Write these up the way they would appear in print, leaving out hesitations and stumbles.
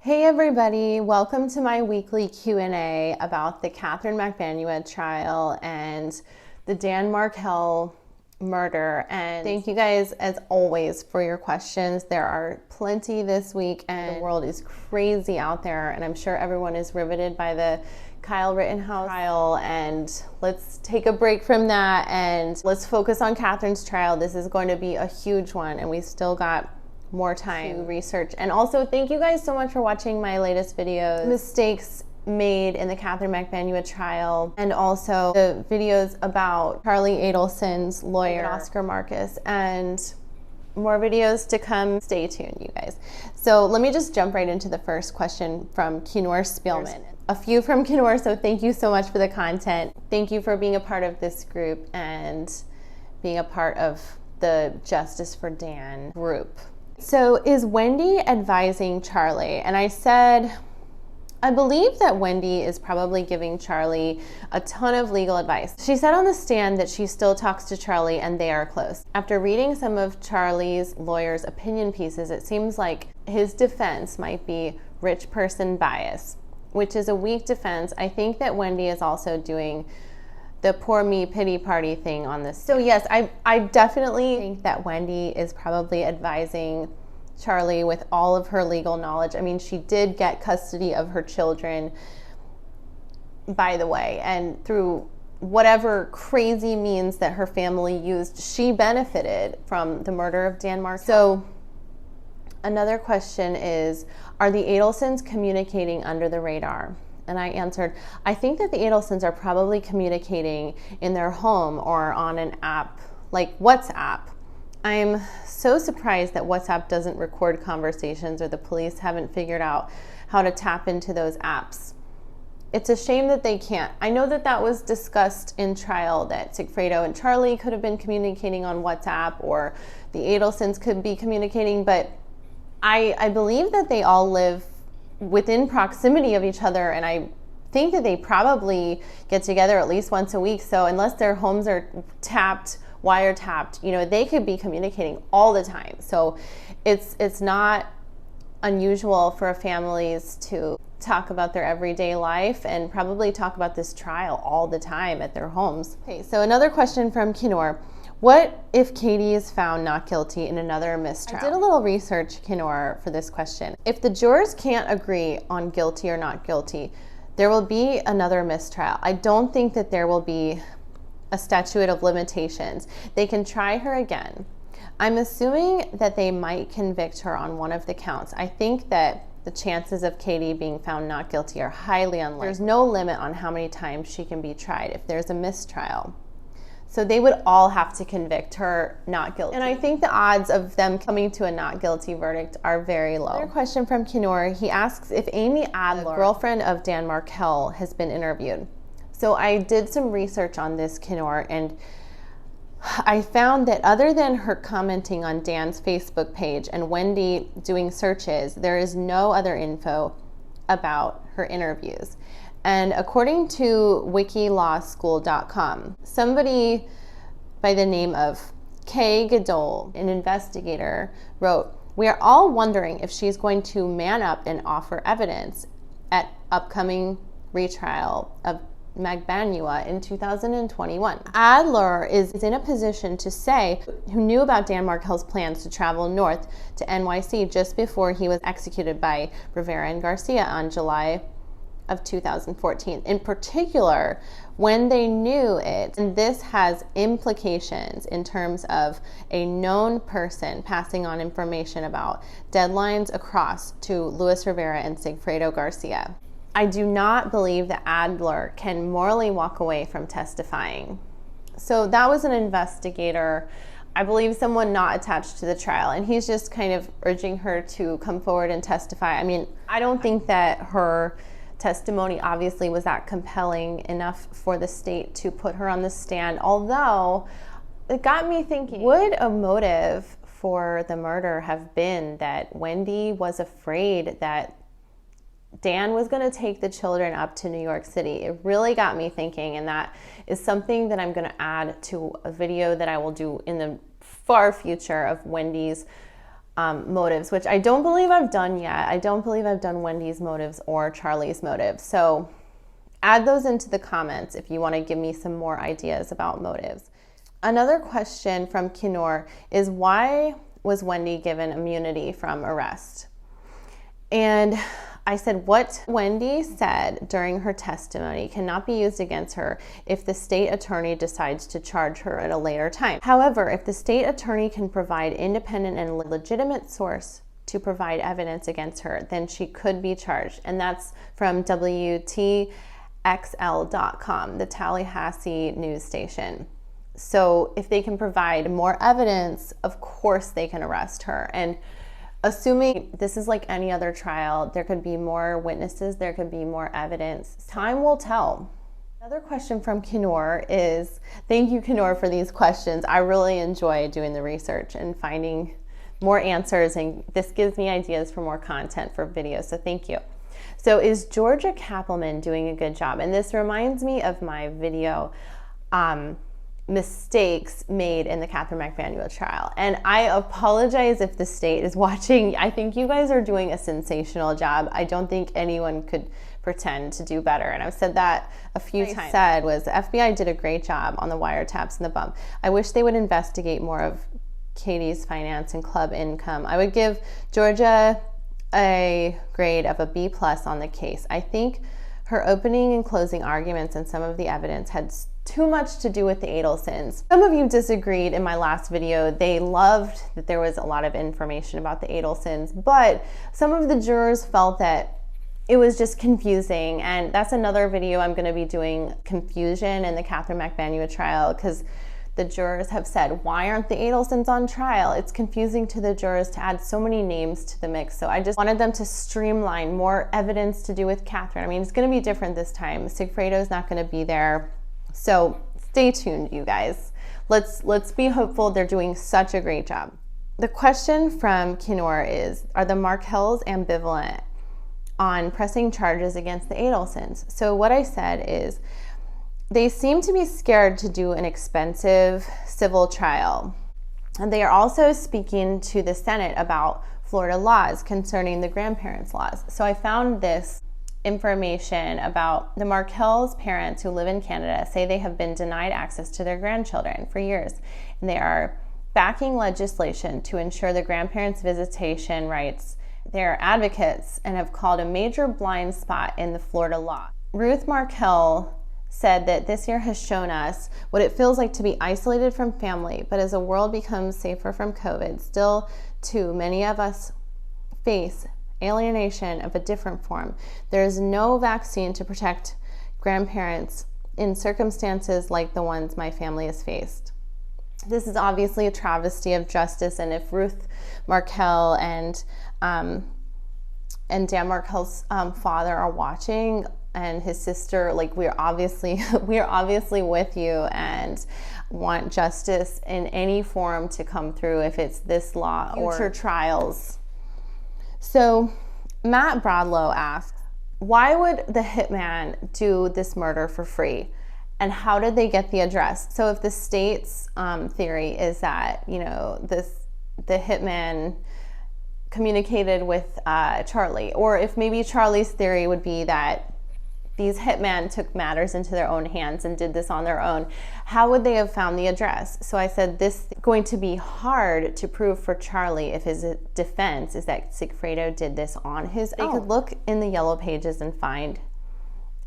Hey everybody, welcome to my weekly Q&A about the Katherine Magbanua trial and the Dan MARKEL murder. And thank you guys as always for your questions. There are plenty this week and the world is crazy out there, and I'm sure everyone is riveted by the Kyle Rittenhouse trial, and let's take a break from that and let's focus on Katherine's trial. This is going to be a huge one and we still got more time to research. And also thank you guys so much for watching my latest videos, mistakes made in the Katherine Magbanua trial, and also the videos about Charlie Adelson's lawyer, Oscar Marcus, and more videos to come. Stay tuned, you guys. So let me just jump right into the first question from Kinor Spielman. A few from Kinor, so thank you so much for the content. Thank you for being a part of this group and being a part of the Justice for Dan group. So is Wendy advising Charlie? And I said, I believe that Wendy is probably giving Charlie a ton of legal advice. She said on the stand that she still talks to Charlie and they are close. After reading some of Charlie's lawyer's opinion pieces, it seems like his defense might be rich person bias, which is a weak defense. I think that Wendy is also doing the poor me pity party thing on this. So yes, I definitely think that Wendy is probably advising Charlie with all of her legal knowledge. I mean, she did get custody of her children, by the way, and through whatever crazy means that her family used, she benefited from the murder of Dan MARKEL. So another question is, are the Adelsons communicating under the radar? And I answered, I think that the Adelsons are probably communicating in their home or on an app like WhatsApp. I'm so surprised that WhatsApp doesn't record conversations, or the police haven't figured out how to tap into those apps. It's a shame that they can't. I know that that was discussed in trial, that Sigfredo and Charlie could have been communicating on WhatsApp, or the Adelsons could be communicating, but I believe that they all live within proximity of each other, and I think that they probably get together at least once a week. So unless their homes are wiretapped, you know, they could be communicating all the time. So it's not unusual for families to talk about their everyday life and probably talk about this trial all the time at their homes. Okay, so another question from Kinor. What if Katie is found not guilty in another mistrial? I did a little research, Kinor, for this question. If the jurors can't agree on guilty or not guilty, there will be another mistrial. I don't think that there will be a statute of limitations. They can try her again. I'm assuming that they might convict her on one of the counts. I think that the chances of Katie being found not guilty are highly unlikely. There's no limit on how many times she can be tried if there's a mistrial. So they would all have to convict her not guilty. And I think the odds of them coming to a not guilty verdict are very low. Another question from Kinor. He asks if Amy Adler, girlfriend of Dan MARKEL, has been interviewed. So I did some research on this, Kinor, and I found that other than her commenting on Dan's Facebook page and Wendy doing searches, there is no other info about her interviews. And according to wikilawschool.com, somebody by the name of Kay Gadol, an investigator, wrote, "We are all wondering if she's going to man up and offer evidence at upcoming retrial of Magbanua in 2021. Adler is in a position to say who knew about Dan MARKEL's plans to travel north to NYC just before he was executed by Rivera and Garcia on July of 2014. In particular, when they knew it, and this has implications in terms of a known person passing on information about deadlines across to Luis Rivera and Sigfredo Garcia. I do not believe that Adler can morally walk away from testifying." So that was an investigator, I believe someone not attached to the trial, and he's just kind of urging her to come forward and testify. I mean, I don't think that her testimony obviously was that compelling enough for the state to put her on the stand, although it got me thinking, would a motive for the murder have been that Wendy was afraid that Dan was going to take the children up to New York City? It really got me thinking, and that is something that I'm going to add to a video that I will do in the far future of Wendy's motives, which I don't believe I've done yet. I don't believe I've done Wendy's motives or Charlie's motives. So add those into the comments if you want to give me some more ideas about motives. Another question from Kinor is, why was Wendi given immunity from arrest? And I said, what Wendi said during her testimony cannot be used against her if the state attorney decides to charge her at a later time. However, if the state attorney can provide independent and legitimate source to provide evidence against her, then she could be charged. And that's from WTXL.com, the Tallahassee news station. So if they can provide more evidence, of course they can arrest her. And assuming this is like any other trial, there could be more witnesses, there could be more evidence. Time will tell. Another question from Kinor is, thank you, Kinor, for these questions. I really enjoy doing the research and finding more answers, and this gives me ideas for more content for videos, so thank you. So is Georgia Kappelman doing a good job? And this reminds me of my video, mistakes made in the Katherine Magbanua trial. And I apologize if the state is watching. I think you guys are doing a sensational job. I don't think anyone could pretend to do better. And I've said that a few times. What I said was the FBI did a great job on the wiretaps and the bump. I wish they would investigate more of Katie's finance and club income. I would give Georgia a grade of a B+ on the case. I think her opening and closing arguments and some of the evidence had too much to do with the Adelsons. Some of you disagreed in my last video. They loved that there was a lot of information about the Adelsons, but some of the jurors felt that it was just confusing. And that's another video I'm going to be doing, confusion in the Katherine Magbanua trial, because the jurors have said, why aren't the Adelsons on trial? It's confusing to the jurors to add so many names to the mix. So I just wanted them to streamline more evidence to do with Katherine. I mean, it's going to be different this time. Sigfredo's not going to be there. So stay tuned, you guys. Let's be hopeful. They're doing such a great job. The question from Kinor is, are the Markels ambivalent on pressing charges against the Adelsons? So what I said is, they seem to be scared to do an expensive civil trial. And they are also speaking to the Senate about Florida laws concerning the grandparents' laws. So I found this information about the Markels' parents who live in Canada say they have been denied access to their grandchildren for years. And they are backing legislation to ensure the grandparents' visitation rights. They are advocates and have called a major blind spot in the Florida law. Ruth Markel said that this year has shown us what it feels like to be isolated from family, but as the world becomes safer from COVID, still too many of us face alienation of a different form. There is no vaccine to protect grandparents in circumstances like the ones my family has faced. This is obviously a travesty of justice, and if Ruth Markel and Dan Markel's father are watching, and his sister, like, we're obviously with you and want justice in any form to come through, if it's this law or future trials. So Matt Bradlow asks, why would the hitman do this murder for free? And how did they get the address? So if the state's theory is that, you know, the hitman communicated with Charlie, or if maybe Charlie's theory would be that these hitmen took matters into their own hands and did this on their own, how would they have found the address? So I said this is going to be hard to prove for Charlie if his defense is that Sigfredo did this on his own. They could look in the yellow pages and find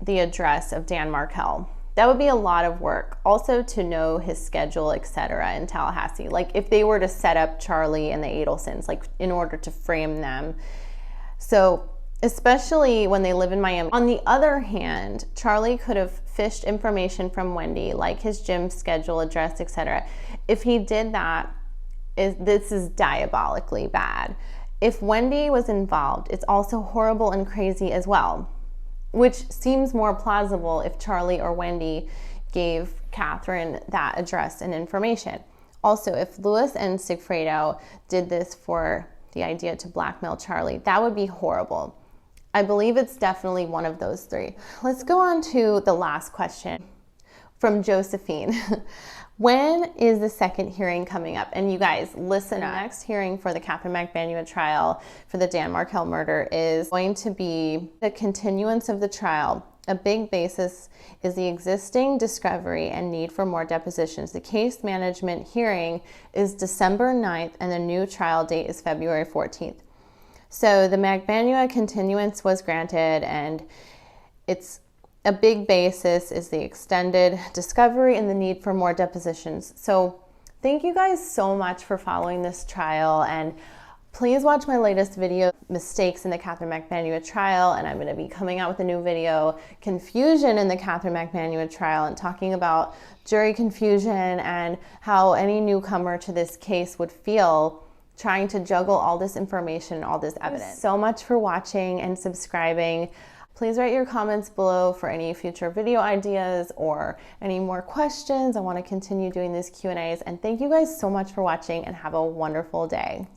the address of Dan Markel. That would be a lot of work. Also to know his schedule, etc. in Tallahassee. Like if they were to set up Charlie and the Adelsons, like in order to frame them. So especially when they live in Miami. On the other hand, Charlie could have fished information from Wendi, like his gym schedule, address, etc. If he did that, this is diabolically bad. If Wendi was involved, it's also horrible and crazy as well, which seems more plausible if Charlie or Wendi gave Katherine that address and information. Also, if Louis and Sigfredo did this for the idea to blackmail Charlie, that would be horrible. I believe it's definitely one of those three. Let's go on to the last question from Josephine. When is the second hearing coming up? And you guys, listen up. The next hearing for the Katherine Magbanua trial for the Dan Markel murder is going to be the continuance of the trial. A big basis is the existing discovery and need for more depositions. The case management hearing is December 9th and the new trial date is February 14th. So the Magbanua continuance was granted, and it's a big basis is the extended discovery and the need for more depositions. So thank you guys so much for following this trial, and please watch my latest video, Mistakes in the Katherine Magbanua trial, and I'm going to be coming out with a new video, Confusion in the Katherine Magbanua trial, and talking about jury confusion and how any newcomer to this case would feel trying to juggle all this information, all this evidence. Thanks so much for watching and subscribing. Please write your comments below for any future video ideas or any more questions. I want to continue doing these Q&As. And thank you guys so much for watching, and have a wonderful day.